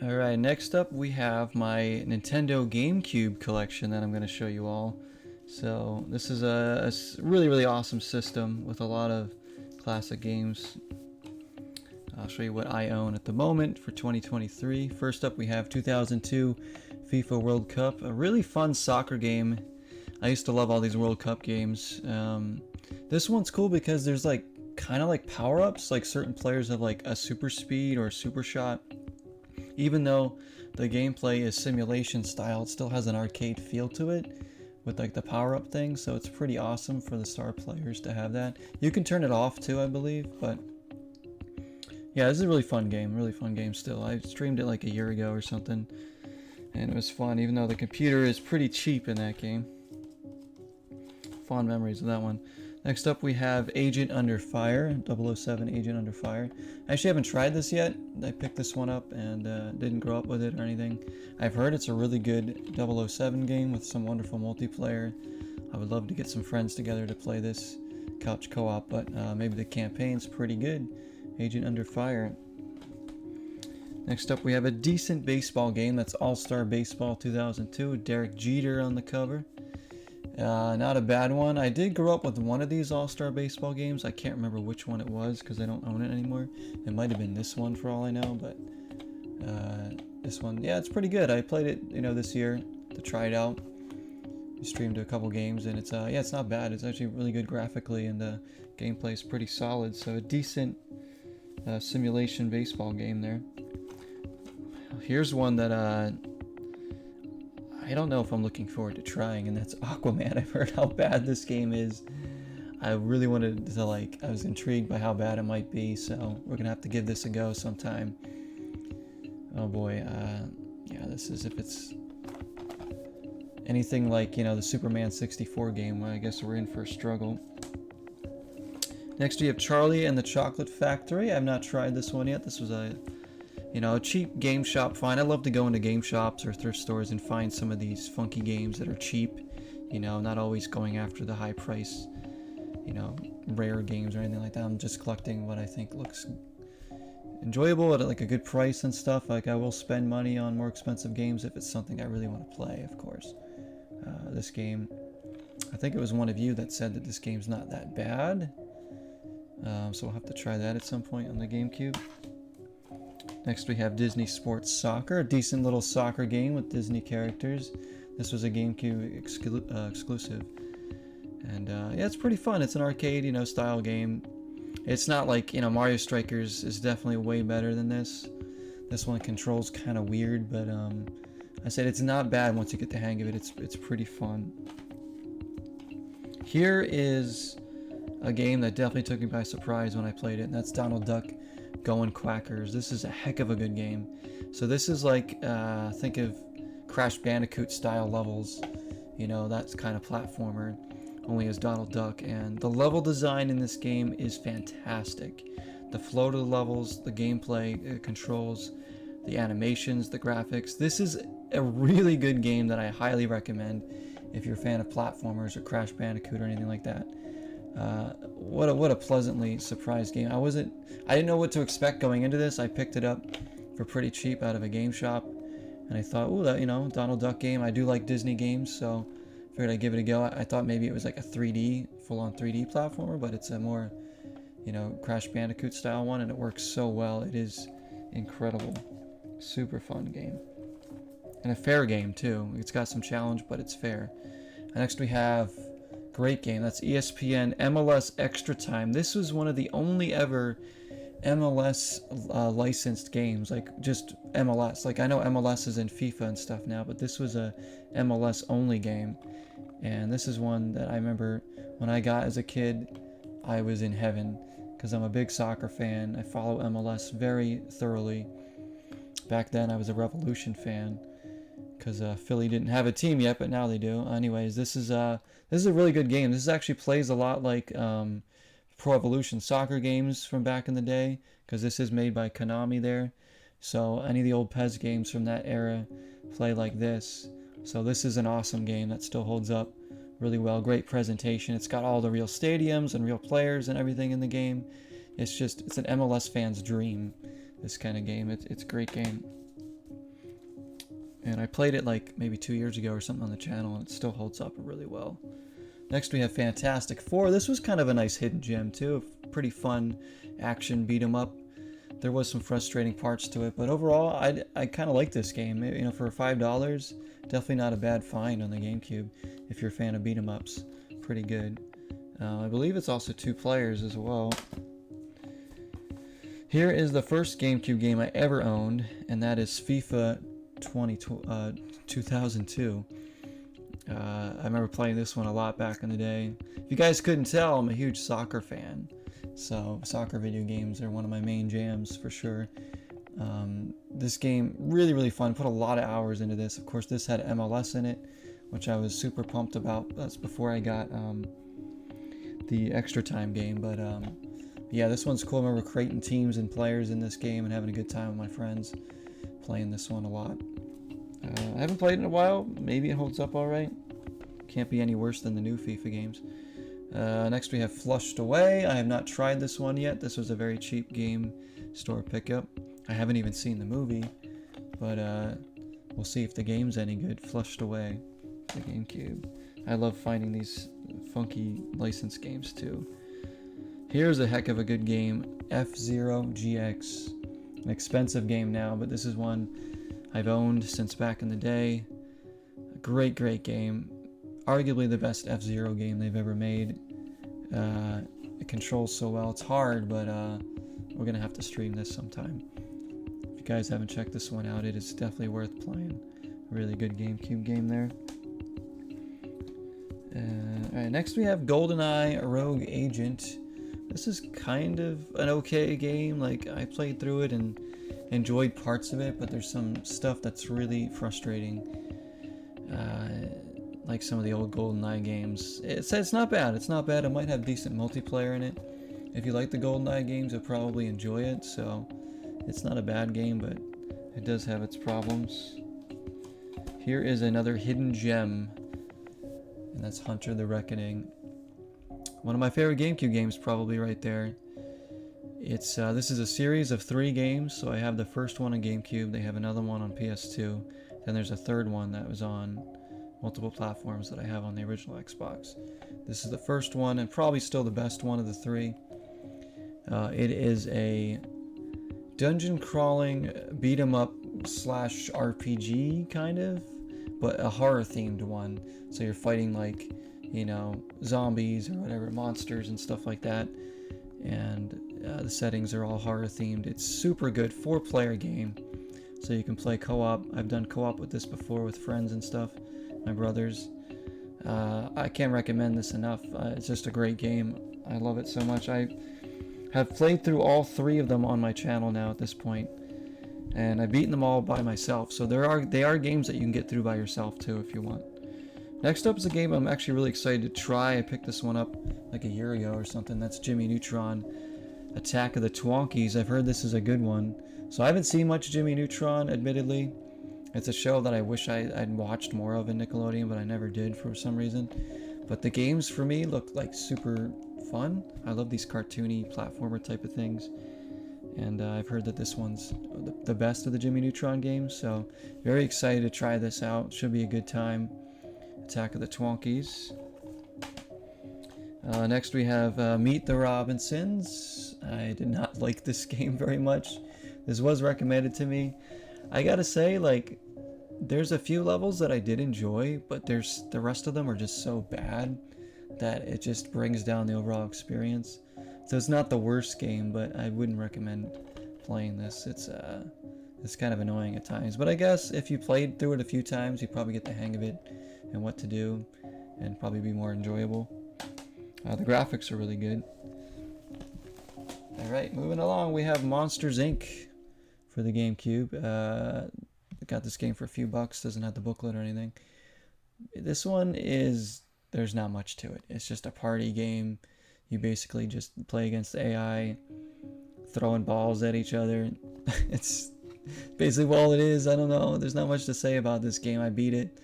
Alright, next up we have my Nintendo Gamecube collection that I'm going to show you all. So this is a really, really awesome system with a lot of classic games. I'll show you what I own at the moment for 2023. First up we have 2002 FIFA World Cup, a really fun soccer game. I used to love all these World Cup games. This one's cool because there's like kind of like power-ups, like certain players have like a super speed or a super shot. Even though the gameplay is simulation style, it still has an arcade feel to it with like the power-up thing, so it's pretty awesome for the star players to have that. You can turn it off too, I believe, but yeah, this is a really fun game still. I streamed it like a year ago or something, and it was fun, even though the computer is pretty cheap in that game. Fond memories of that one. Next up we have Agent Under Fire, 007 Agent Under Fire. I actually haven't tried this yet. I picked this one up and didn't grow up with it or anything. I've heard it's a really good 007 game with some wonderful multiplayer. I would love to get some friends together to play this couch co-op, but maybe the campaign's pretty good. Agent Under Fire. Next up we have a decent baseball game. That's All-Star Baseball 2002, Derek Jeter on the cover. Not a bad one. I did grow up with one of these All-Star Baseball games. I can't remember which one it was because I don't own it anymore. It might have been this one for all I know, but this one, yeah, it's pretty good. I played it, this year to try it out. I streamed a couple games, and it's yeah, it's not bad. It's actually really good graphically, and the gameplay is pretty solid. So a decent simulation baseball game there. Here's one that I don't know if I'm looking forward to trying, and that's Aquaman. I've heard how bad this game is. I really wanted to I was intrigued by how bad it might be, so we're gonna have to give this a go sometime. Oh boy, yeah, this is, if it's anything like, the Superman 64 game, well, I guess we're in for a struggle. Next we have Charlie and the Chocolate Factory. I've not tried this one yet. This was a cheap game shop find. I love to go into game shops or thrift stores and find some of these funky games that are cheap, not always going after the high price, rare games or anything like that. I'm just collecting what I think looks enjoyable at like a good price and stuff. Like, I will spend money on more expensive games if it's something I really want to play, of course. This game, I think it was one of you that said that this game's not that bad. So we'll have to try that at some point on the GameCube. Next we have Disney Sports Soccer, a decent little soccer game with Disney characters. This was a GameCube exclusive. And yeah, it's pretty fun. It's an arcade, style game. It's not like, Mario Strikers is definitely way better than this. This one controls kind of weird, but I said it's not bad once you get the hang of it. It's pretty fun. Here is a game that definitely took me by surprise when I played it, and that's Donald Duck Going Quackers. This is a heck of a good game. So this is like, think of Crash Bandicoot style levels, that's kind of platformer, only as Donald Duck, and the level design in this game is fantastic. The flow to the levels, the gameplay, controls, the animations, the graphics. This is a really good game that I highly recommend if you're a fan of platformers or Crash Bandicoot or anything like that. What a pleasantly surprised game. I didn't know what to expect going into this. I picked it up for pretty cheap out of a game shop, and I thought, ooh, that, Donald Duck game. I do like Disney games, so figured I'd give it a go. I thought maybe it was like a 3D, full-on 3D platformer, but it's a more, Crash Bandicoot style one, and it works so well. It is incredible. Super fun game. And a fair game too. It's got some challenge, but it's fair. And next we have great game. That's ESPN MLS Extra Time. This was one of the only ever MLS licensed games, like just MLS. Like, I know MLS is in FIFA and stuff now, but this was a MLS only game. And this is one that I remember when I got as a kid, I was in heaven because I'm a big soccer fan. I follow MLS very thoroughly. Back then I was a Revolution fan because Philly didn't have a team yet, but now they do. Anyways, this is a really good game. This actually plays a lot like Pro Evolution Soccer games from back in the day, because this is made by Konami there. So any of the old PES games from that era play like this. So this is an awesome game that still holds up really well. Great presentation. It's got all the real stadiums and real players and everything in the game. It's an MLS fan's dream, this kind of game. It's a great game. And I played it like maybe 2 years ago or something on the channel, and it still holds up really well. Next we have Fantastic Four. This was kind of a nice hidden gem too. Pretty fun action beat 'em up. There was some frustrating parts to it, but overall I kind of like this game. You know, for $5, definitely not a bad find on the GameCube if you're a fan of beat 'em ups. Pretty good. I believe it's also 2 players as well. Here is the first GameCube game I ever owned, and that is FIFA 2002. I remember playing this one a lot back in the day. If you guys couldn't tell, I'm a huge soccer fan. So soccer video games are one of my main jams for sure. This game, really fun. Put a lot of hours into this. Of course, this had MLS in it, which I was super pumped about. That's before I got the extra time game. But yeah, this one's cool. I remember creating teams and players in this game and having a good time with my friends playing this one a lot. I haven't played it in a while. Maybe it holds up alright. Can't be any worse than the new FIFA games. Next we have Flushed Away. I have not tried this one yet. This was a very cheap game store pickup. I haven't even seen the movie, but we'll see if the game's any good. Flushed Away, the GameCube. I love finding these funky licensed games too. Here's a heck of a good game, F-Zero GX. An expensive game now, but this is one I've owned since back in the day. A great game. Arguably the best F-Zero game they've ever made. It controls so well. It's hard, but we're gonna have to stream this sometime. If you guys haven't checked this one out, it is definitely worth playing. A really good GameCube game there. Alright, next we have GoldenEye Rogue Agent. This is kind of an okay game. Like, I played through it and enjoyed parts of it, but there's some stuff that's really frustrating. Like some of the old GoldenEye games. It's not bad. It's not bad. It might have decent multiplayer in it. If you like the GoldenEye games, you'll probably enjoy it. So it's not a bad game, but it does have its problems. Here is another hidden gem, and that's Hunter the Reckoning. One of my favorite GameCube games, probably right there. It's this is a series of 3 games. So I have the first one on GameCube. They have another one on PS2. Then there's a third one that was on multiple platforms that I have on the original Xbox. This is the first one and probably still the best one of the 3. It is a dungeon crawling beat 'em up slash RPG kind of, but a horror themed one. So you're fighting like, you know, zombies or whatever, monsters and stuff like that. And the settings are all horror themed. It's super good, 4-player game. So you can play co-op. I've done co-op with this before with friends and stuff. My brothers. I can't recommend this enough. It's just a great game. I love it so much. I have played through all 3 of them on my channel now at this point, and I've beaten them all by myself. So they are games that you can get through by yourself too if you want. Next up is a game I'm actually really excited to try. I picked this one up like a year ago or something. That's Jimmy Neutron, Attack of the Twonkies. I've heard this is a good one. So I haven't seen much Jimmy Neutron, admittedly. It's a show that I wish I'd watched more of in Nickelodeon, but I never did for some reason. But the games for me look like super fun. I love these cartoony platformer type of things. And I've heard that this one's the best of the Jimmy Neutron games, so very excited to try this out. Should be a good time. Attack of the Twonkies. Next we have Meet the Robinsons. I did not like this game very much. This was recommended to me. I gotta say, like, there's a few levels that I did enjoy, but the rest of them are just so bad that it just brings down the overall experience. So it's not the worst game, but I wouldn't recommend playing this. It's kind of annoying at times, but I guess if you played through it a few times, you probably get the hang of it and what to do, and probably be more enjoyable. The graphics are really good. Alright, moving along, we have Monsters Inc. for the GameCube. Got this game for a few bucks, doesn't have the booklet or anything. This one there's not much to it. It's just a party game. You basically just play against AI, throwing balls at each other. It's basically all it is. I don't know. There's not much to say about this game. I beat it.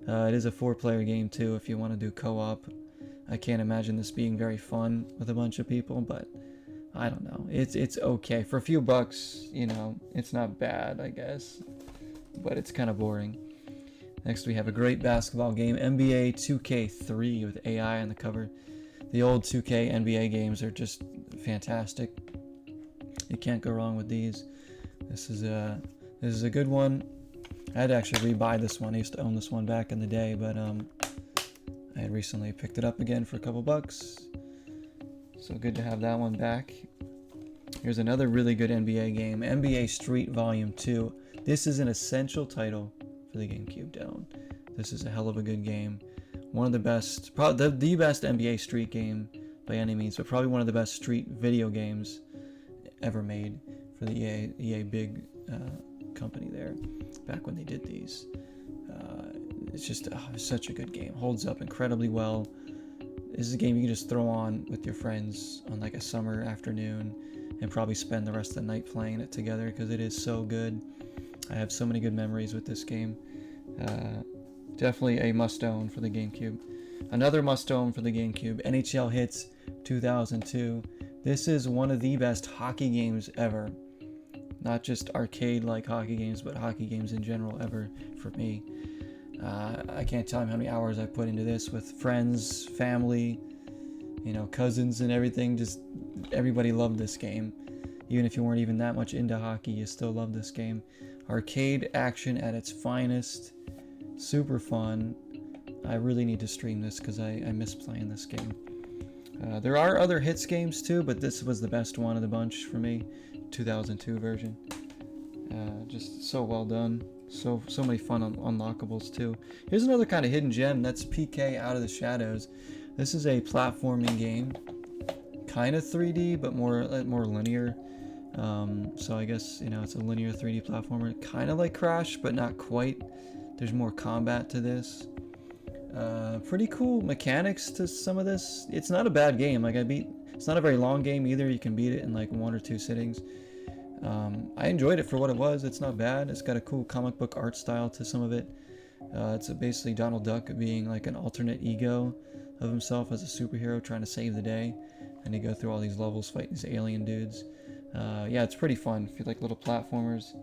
It is a 4-player game too if you want to do co-op. I can't imagine this being very fun with a bunch of people, but I don't know. It's okay. For a few bucks, you know, it's not bad, I guess. but it's kind of boring. Next we have a great basketball game, NBA 2K3 with AI on the cover. The old 2K NBA games are just fantastic. You can't go wrong with these. This is a good one. I had to actually rebuy this one. I used to own this one back in the day, but I had recently picked it up again for a couple bucks. So good to have that one back. Here's another really good NBA game, NBA Street Volume 2. This is an essential title for the Gamecube down. This is a hell of a good game. One of the best, probably the best NBA Street game by any means, but probably one of the best street video games ever made for the EA big company there, back when they did these. It's just such a good game. Holds up incredibly well. This is a game you can just throw on with your friends on like a summer afternoon and probably spend the rest of the night playing it together because it is so good. I have so many good memories with this game. Definitely a must-own for the GameCube. Another must-own for the GameCube, NHL Hits 2002. This is one of the best hockey games ever. Not just arcade-like hockey games, but hockey games in general ever for me. I can't tell you how many hours I put into this with friends, family, cousins and everything. Just everybody loved this game. Even if you weren't even that much into hockey, you still loved this game. Arcade action at its finest. Super fun. I really need to stream this because I miss playing this game. There are other hits games too, but this was the best one of the bunch for me. 2002 version. Just so well done. So many fun unlockables too. Here's another kind of hidden gem. That's PK Out of the Shadows. This is a platforming game. Kind of 3D, but more linear. So I guess, it's a linear 3D platformer. Kind of like Crash, but not quite. There's more combat to this. Pretty cool mechanics to some of this. It's not a bad game. It's not a very long game either. You can beat it in like 1 or 2 sittings. I enjoyed it for what it was. It's not bad. It's got a cool comic book art style to some of it. It's basically Donald Duck being like an alternate ego of himself as a superhero trying to save the day. And you go through all these levels fighting these alien dudes. Yeah, it's pretty fun. If you like little platformers,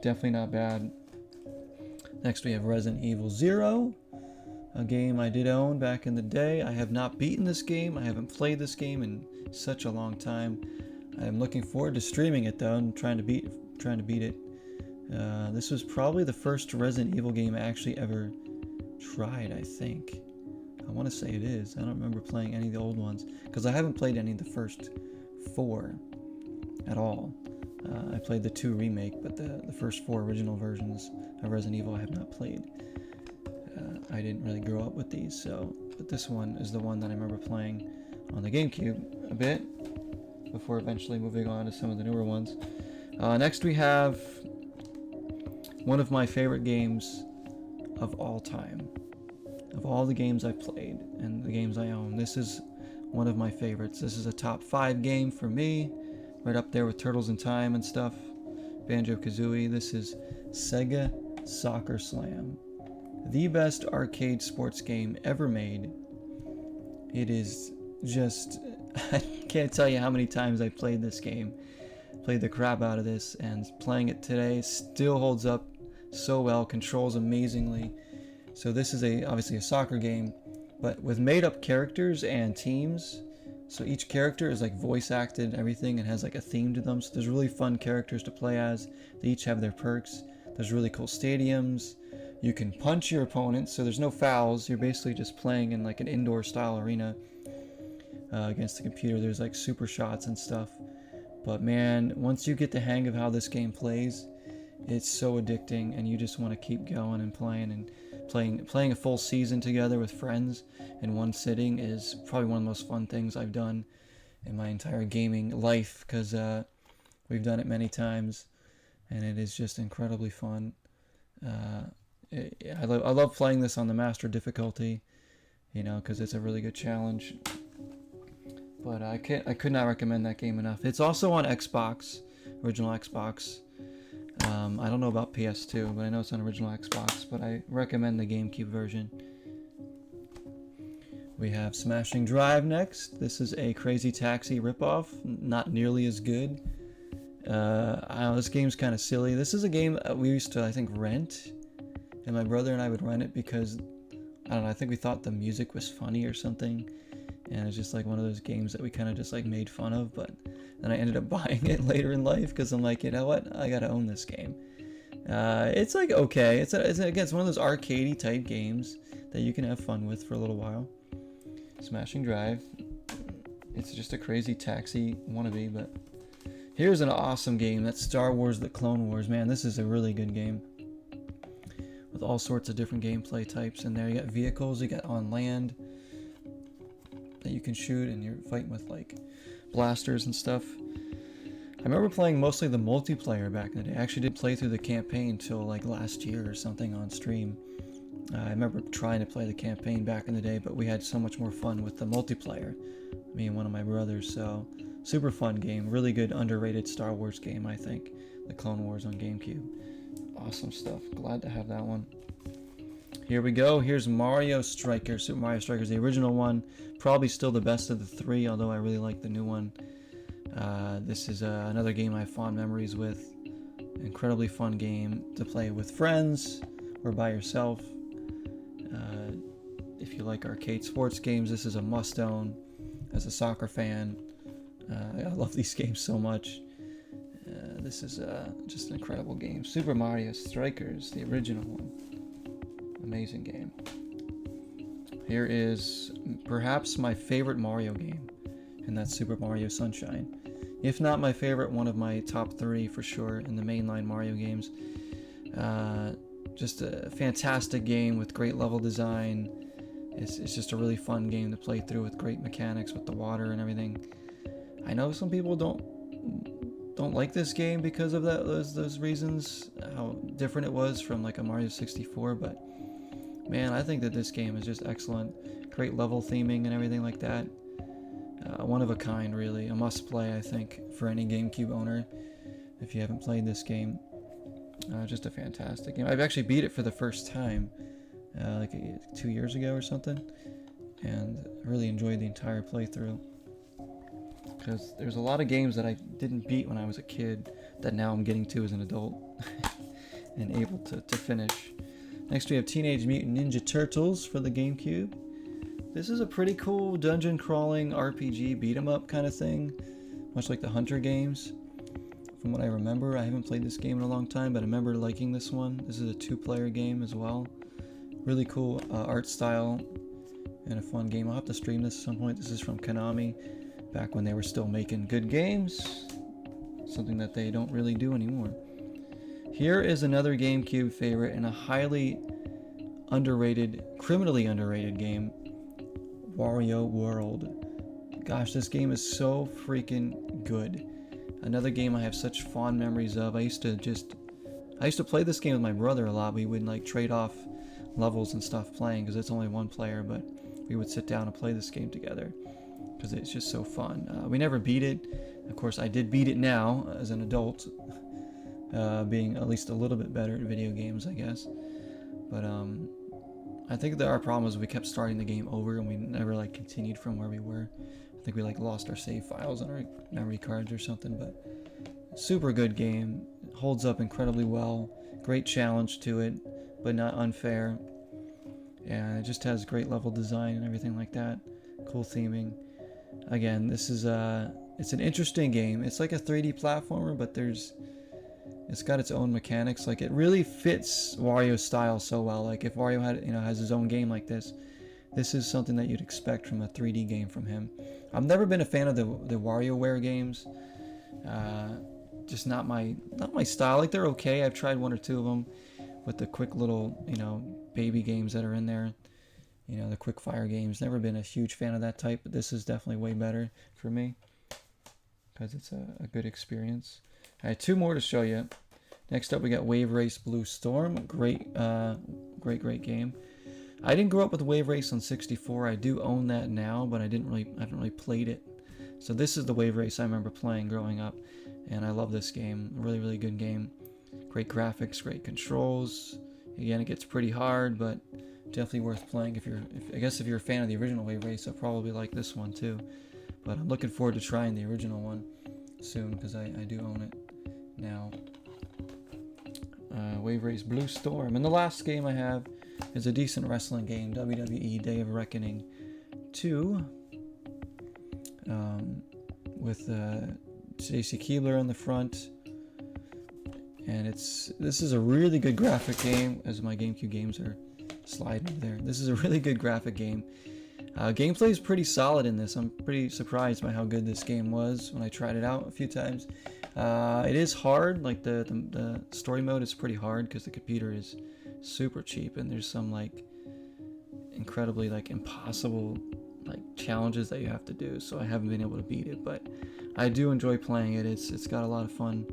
definitely not bad. Next we have Resident Evil 0, a game I did own back in the day. I have not beaten this game. I haven't played this game in such a long time. I am looking forward to streaming it though and trying to beat it. This was probably the first Resident Evil game I actually ever tried, I think. I want to say it is. I don't remember playing any of the old ones because I haven't played any of the first 4 at all. I played the 2 remake, but the first 4 original versions of Resident Evil I have not played. I didn't really grow up with these, but this one is the one that I remember playing on the GameCube a bit before eventually moving on to some of the newer ones. Next we have one of my favorite games of all time. Of all the games I've played and the games I own, this is one of my favorites. This is a top 5 game for me, right up there with Turtles in Time and stuff. Banjo-Kazooie. This is Sega Soccer Slam. The best arcade sports game ever made. It is just... I can't tell you how many times I played this game. Played the crap out of this, and playing it today still holds up so well, controls amazingly. So this is obviously a soccer game, but with made up characters and teams. So each character is like voice acted and everything and has like a theme to them. So there's really fun characters to play as. They each have their perks. There's really cool stadiums. You can punch your opponents, so there's no fouls. You're basically just playing in like an indoor style arena against the computer. There's like super shots and stuff. But man, once you get the hang of how this game plays, it's so addicting, and you just want to keep going and playing a full season together with friends in one sitting is probably one of the most fun things I've done in my entire gaming life, because we've done it many times, and it is just incredibly fun. I love playing this on the master difficulty, because it's a really good challenge. But I could not recommend that game enough. It's also on Xbox, original Xbox. I don't know about PS2, but I know it's on original Xbox, but I recommend the GameCube version. We have Smashing Drive next. This is a Crazy Taxi ripoff, not nearly as good. I don't know, this game's kind of silly. This is a game we used to, I think, rent, and my brother and I would rent it because, I don't know, I think we thought the music was funny or something, and it's just like one of those games that we kind of just like made fun of, but then I ended up buying it later in life because I'm like, you know what, I gotta own this game. It's like okay, it's again, it's one of those arcadey type games that you can have fun with for a little while. Smashing Drive. It's just a crazy taxi wannabe, but here's an awesome game. That's Star Wars: The Clone Wars. Man, this is a really good game with all sorts of different gameplay types in there. You got vehicles, you got on land that you can shoot, and you're fighting with like blasters and stuff. I remember playing mostly the multiplayer back in the day. I actually didn't play through the campaign until like last year or something on stream. I remember trying to play the campaign back in the day, but we had so much more fun with the multiplayer, me and one of my brothers. So super fun game, really good underrated Star Wars game, I think. The Clone Wars on Gamecube. Awesome stuff. Glad to have that one. Here we go. Here's Mario Strikers. Super Mario Strikers, the original one. Probably still the best of the three, although I really like the new one. This is another game I have fond memories with. Incredibly fun game to play with friends or by yourself. If you like arcade sports games, this is a must-own. As a soccer fan, I love these games so much. This is just an incredible game. Super Mario Strikers, the original one. Amazing game. Here is perhaps my favorite Mario game, and that's Super Mario Sunshine. If not my favorite, one of my top 3 for sure in the mainline Mario games. Just a fantastic game with great level design. It's just a really fun game to play through with great mechanics with the water and everything. I know some people don't like this game because of those reasons, how different it was from like a Mario 64, but man, I think that this game is just excellent. Great level theming and everything like that. One of a kind, really. A must play, I think, for any GameCube owner if you haven't played this game. Just a fantastic game. I've actually beat it for the first time like 2 years ago or something, and really enjoyed the entire playthrough. Because there's a lot of games that I didn't beat when I was a kid that now I'm getting to as an adult and able to finish. Next we have Teenage Mutant Ninja Turtles for the GameCube. This is a pretty cool dungeon crawling RPG beat 'em up kind of thing, much like the Hunter games. From what I remember, I haven't played this game in a long time, but I remember liking this one. This is a 2-player game as well. Really cool art style and a fun game. I'll have to stream this at some point. This is from Konami, back when they were still making good games, something that they don't really do anymore. Here is another GameCube favorite and a highly underrated, criminally underrated game, Wario World. Gosh, this game is so freaking good. Another game I have such fond memories of. I used to play this game with my brother a lot. We would like trade off levels and stuff playing because it's only one player, but we would sit down and play this game together because it's just so fun. We never beat it. Of course, I did beat it now as an adult, being at least a little bit better at video games, I guess. But I think that our problem was we kept starting the game over and we never like continued from where we were. I think we like lost our save files on our memory cards or something, but super good game. It holds up incredibly well. Great challenge to it, but not unfair. And it just has great level design and everything like that. Cool theming. Again, this is it's an interesting game. It's like a 3D platformer, but it's got its own mechanics. Like it really fits Wario's style so well. Like if Wario has his own game like this is something that you'd expect from a 3D game from him. I've never been a fan of the WarioWare games. Just not my style. Like they're okay. I've tried 1 or 2 of them with the quick little, baby games that are in there. The quick fire games. Never been a huge fan of that type, but this is definitely way better for me because it's a good experience. I had 2 more to show you. Next up, we got Wave Race Blue Storm. Great game. I didn't grow up with Wave Race on 64. I do own that now, but I haven't really played it. So this is the Wave Race I remember playing growing up, and I love this game. Really, really good game. Great graphics, great controls. Again, it gets pretty hard, but definitely worth playing if you're a fan of the original Wave Race. I'll probably like this one too. But I'm looking forward to trying the original one soon because I do own it. now. Wave Race Blue Storm. And the last game I have is a decent wrestling game, WWE Day of Reckoning 2. With Stacy Keibler on the front. And this is a really good graphic game, as my GameCube games are sliding there. This is a really good graphic game. Gameplay is pretty solid in this. I'm pretty surprised by how good this game was when I tried it out a few times. It is hard, like the story mode is pretty hard because the computer is super cheap, and there's some like incredibly like impossible like challenges that you have to do, so I haven't been able to beat it, but I do enjoy playing it. It's got a lot of fun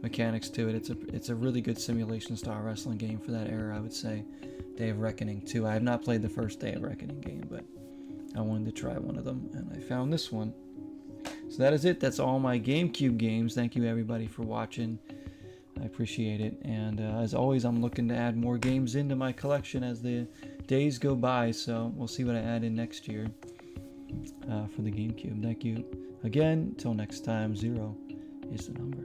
mechanics to it. It's a really good simulation style wrestling game for that era, I would say. Day of Reckoning 2. I have not played the first Day of Reckoning game, but I wanted to try one of them, and I found this one. So that is it. That's all my GameCube games. Thank you everybody for watching. I appreciate it. And as always, I'm looking to add more games into my collection as the days go by. So we'll see what I add in next year for the GameCube. Thank you again. Till next time, 0 is the number.